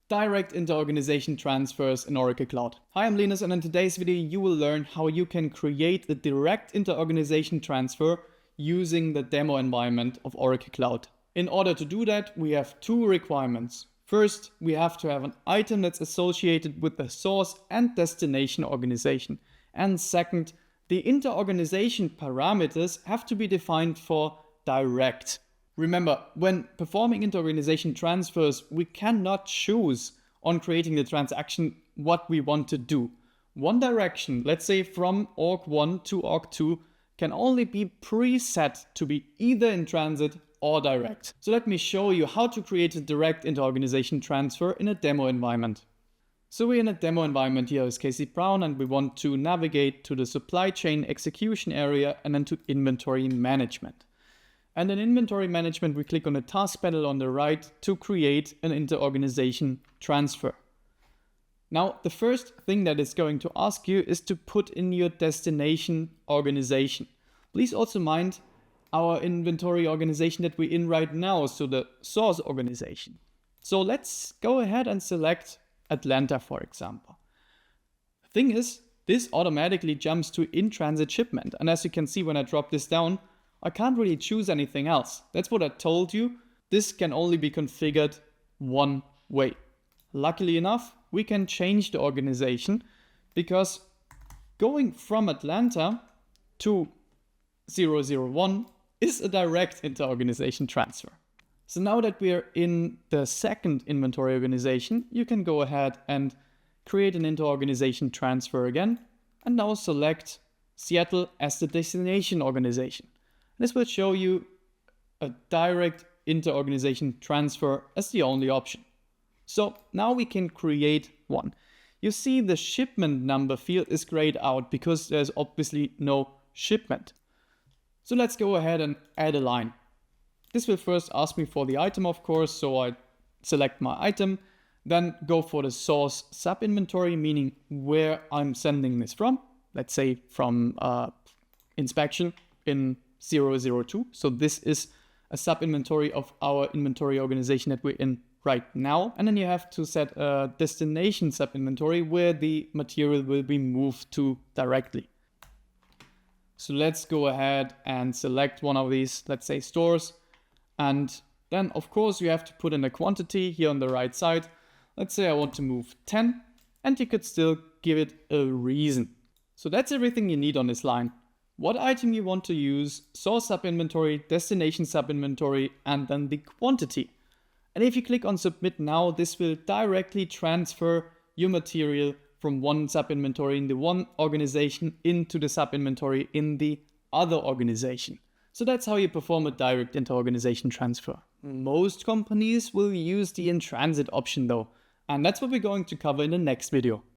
Direct inter-organization transfers in Oracle Cloud. Hi, I'm Linus, and in today's video you will learn how you can create a direct inter-organization transfer using the demo environment of Oracle Cloud. In order to do that, we have two requirements. First, we have to have an item that's associated with the source and destination organization. And second, the inter-organization parameters have to be defined for direct. Remember, when performing inter-organization transfers, we cannot choose on creating the transaction what we want to do. One direction, let's say from org1 to org2, can only be preset to be either in transit or direct. So let me show you how to create a direct inter-organization transfer in a demo environment. So we're in a demo environment here as Casey Brown, and we want to navigate to the supply chain execution area and then to inventory management. And in inventory management, we click on the task panel on the right to create an inter-organization transfer. Now, the first thing that it's going to ask you is to put in your destination organization. Please also mind our inventory organization that we're in right now, so the source organization. So let's go ahead and select Atlanta, for example. The thing is, this automatically jumps to in-transit shipment. And as you can see when I drop this down, I can't really choose anything else. That's what I told you. This can only be configured one way. Luckily enough, we can change the organization because going from Atlanta to 001 is a direct inter-organization transfer. So now that we're in the second inventory organization, you can go ahead and create an inter-organization transfer again, and now select Seattle as the destination organization. This will show you a direct inter-organization transfer as the only option. So now we can create one. You see the shipment number field is grayed out because there's obviously no shipment. So let's go ahead and add a line. This will first ask me for the item, of course, so I select my item, then go for the source sub-inventory, meaning where I'm sending this from. Let's say from inspection in 002. So this is a sub-inventory of our inventory organization that we're in right now. And then you have to set a destination sub-inventory where the material will be moved to directly. So let's go ahead and select one of these, let's say stores. And then of course you have to put in a quantity here on the right side. Let's say I want to move 10, and you could still give it a reason. So that's everything you need on this line. What item you want to use, source sub-inventory, destination sub-inventory, and then the quantity. And if you click on submit now, this will directly transfer your material from one sub-inventory in the one organization into the sub-inventory in the other organization. So that's how you perform a direct inter-organization transfer. Most companies will use the in-transit option though, and that's what we're going to cover in the next video.